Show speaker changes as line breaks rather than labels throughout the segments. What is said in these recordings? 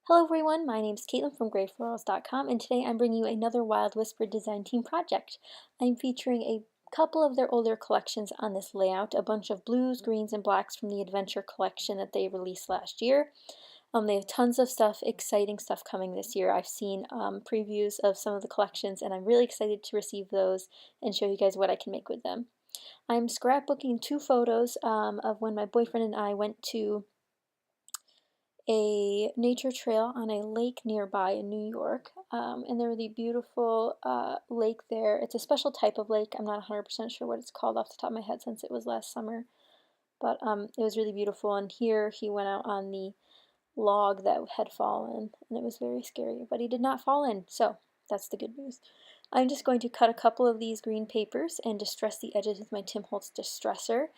Hello everyone, my name is Caitlin from Florals.com, and today I'm bringing you another Wild Whisper design team project. I'm featuring a couple of their older collections on this layout, a bunch of blues, greens, and blacks from the Adventure collection that they released last year. They have tons of stuff, exciting stuff coming this year. I've seen previews of some of the collections, and I'm really excited to receive those and show you guys what I can make with them. I'm scrapbooking two photos of when my boyfriend and I went to a nature trail on a lake nearby in New York, and there was a beautiful lake there. It's a special type of lake. I'm not 100% sure what it's called off the top of my head since it was last summer, but it was really beautiful. And here he went out on the log that had fallen, and it was very scary, but he did not fall in, so that's the good news. I'm just going to cut a couple of these green papers and distress the edges with my Tim Holtz Distressor.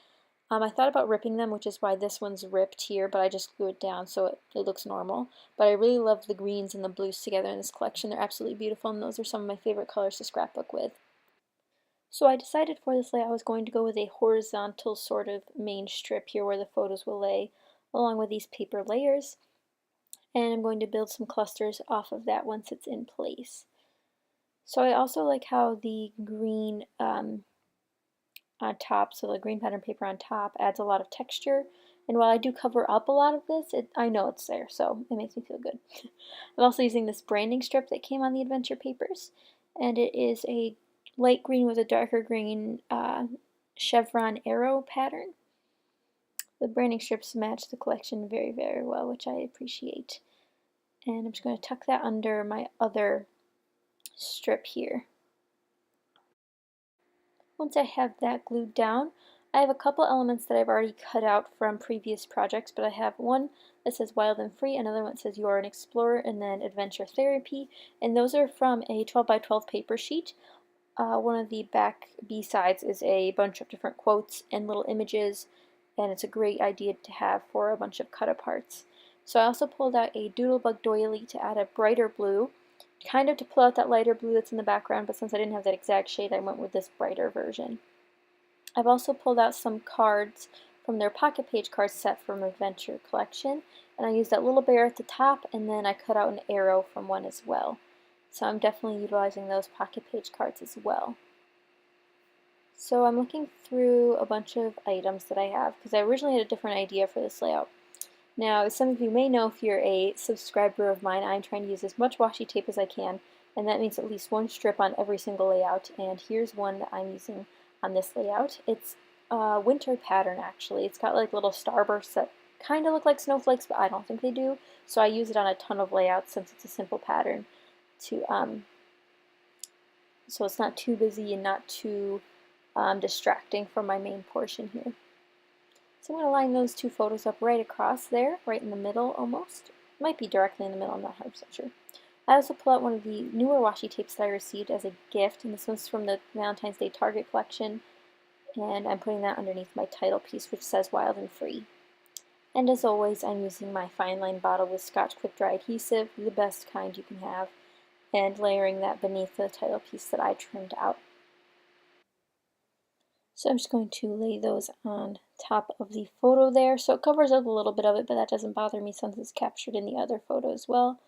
I thought about ripping them, which is why this one's ripped here, but I just glue it down so it looks normal. But I really love the greens and the blues together in this collection. They're absolutely beautiful, and those are some of my favorite colors to scrapbook with. So I decided for this layout I was going to go with a horizontal sort of main strip here where the photos will lay, along with these paper layers. And I'm going to build some clusters off of that once it's in place. So I also like how the green on top, so the green pattern paper on top adds a lot of texture. And while I do cover up a lot of this, I know it's there, so it makes me feel good. I'm also using this branding strip that came on the Adventure papers, and it is a light green with a darker green chevron arrow pattern. The branding strips match the collection very, very well, which I appreciate. And I'm just going to tuck that under my other strip here. Once I have that glued down, I have a couple elements that I've already cut out from previous projects, but I have one that says Wild and Free, another one that says You Are an Explorer, and then Adventure Therapy, and those are from a 12 by 12 paper sheet. One of the back B-sides is a bunch of different quotes and little images, and it's a great idea to have for a bunch of cut-aparts. So I also pulled out a Doodlebug doily to add a brighter blue, kind of to pull out that lighter blue that's in the background, but since I didn't have that exact shade, I went with this brighter version. I've also pulled out some cards from their pocket page card set from Adventure collection, and I used that little bear at the top, and then I cut out an arrow from one as well. So I'm definitely utilizing those pocket page cards as well. So I'm looking through a bunch of items that I have, because I originally had a different idea for this layout. Now, as some of you may know, if you're a subscriber of mine, I'm trying to use as much washi tape as I can, and that means at least one strip on every single layout, and here's one that I'm using on this layout. It's a winter pattern, actually. It's got like little starbursts that kind of look like snowflakes, but I don't think they do, so I use it on a ton of layouts since it's a simple pattern to so it's not too busy and not too distracting from my main portion here. So I'm going to line those two photos up right across there, right in the middle almost. Might be directly in the middle, I'm not 100% sure. I also pull out one of the newer washi tapes that I received as a gift, and this one's from the Valentine's Day Target collection, and I'm putting that underneath my title piece, which says Wild and Free. And as always, I'm using my fine line bottle with Scotch Quick Dry adhesive, the best kind you can have, and layering that beneath the title piece that I trimmed out. So I'm just going to lay those on top of the photo there. So it covers up a little bit of it, but that doesn't bother me since it's captured in the other photo as well.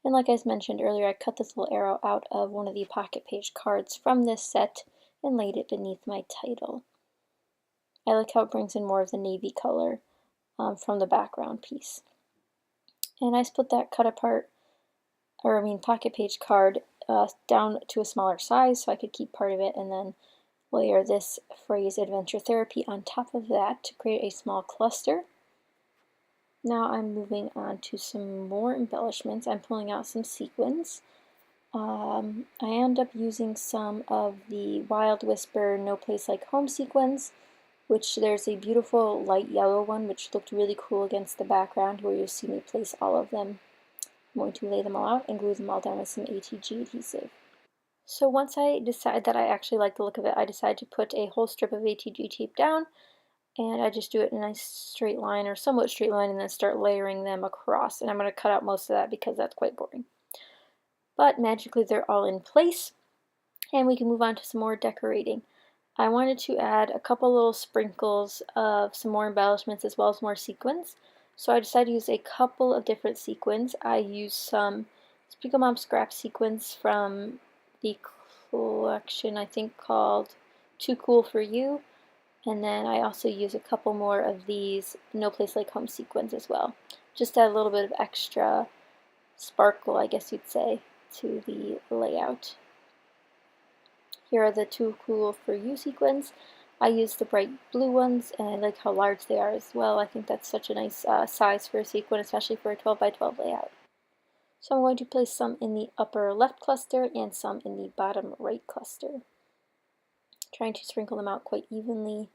And like I mentioned earlier, I cut this little arrow out of one of the pocket page cards from this set and laid it beneath my title. I like how it brings in more of the navy color from the background piece. And I split that pocket page card down to a smaller size so I could keep part of it, and then layer this phrase Adventure Therapy on top of that to create a small cluster. Now I'm moving on to some more embellishments. I'm pulling out some sequins. I end up using some of the Wild Whisper No Place Like Home sequins, which there's a beautiful light yellow one which looked really cool against the background where you'll see me place all of them. I'm going to lay them all out and glue them all down with some ATG adhesive. So once I decide that I actually like the look of it, I decide to put a whole strip of ATG tape down, and I just do it in a nice straight line or somewhat straight line and then start layering them across. And I'm going to cut out most of that because that's quite boring. But magically they're all in place, and we can move on to some more decorating. I wanted to add a couple little sprinkles of some more embellishments as well as more sequins. So I decided to use a couple of different sequins. I used some Sprinkle Mom Scrap sequins from the collection I think called Too Cool for You. And then I also use a couple more of these No Place Like Home sequins as well. Just add a little bit of extra sparkle, I guess you'd say, to the layout. Here are the Too Cool for You sequins. I use the bright blue ones, and I like how large they are as well. I think that's such a nice size for a sequin, especially for a 12 by 12 layout. So I'm going to place some in the upper left cluster and some in the bottom right cluster. Trying to sprinkle them out quite evenly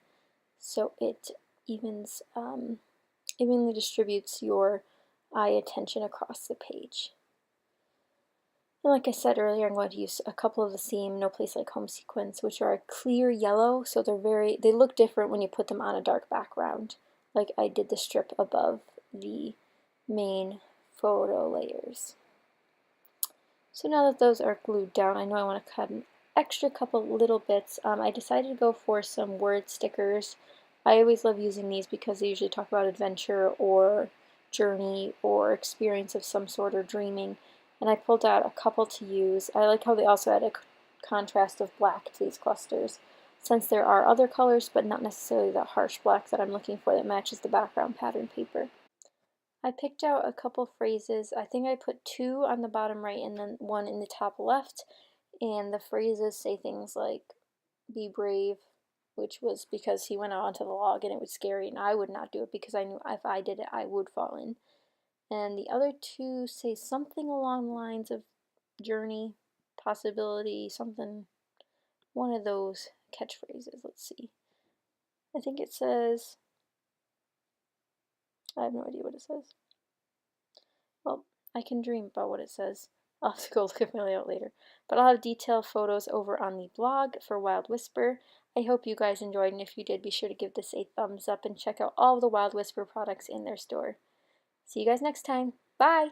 so it evenly distributes your eye attention across the page. And like I said earlier, I'm going to use a couple of the same No Place Like Home sequins, which are a clear yellow, so they look different when you put them on a dark background, like I did the strip above the main photo layers. So now that those are glued down, I know I want to cut an extra couple little bits. I decided to go for some word stickers. I always love using these because they usually talk about adventure or journey or experience of some sort or dreaming. And I pulled out a couple to use. I like how they also add a contrast of black to these clusters, since there are other colors, but not necessarily the harsh black that I'm looking for that matches the background pattern paper. I picked out a couple phrases. I think I put two on the bottom right and then one in the top left. And the phrases say things like, be brave, which was because he went out onto the log and it was scary, and I would not do it because I knew if I did it, I would fall in. And the other two say something along the lines of journey, possibility, something, one of those catchphrases. Let's see. I think it says, I have no idea what it says. Well, I can dream about what it says. I'll have to go look at my layout later. But I'll have detailed photos over on the blog for Wild Whisper. I hope you guys enjoyed, and if you did, be sure to give this a thumbs up and check out all of the Wild Whisper products in their store. See you guys next time. Bye!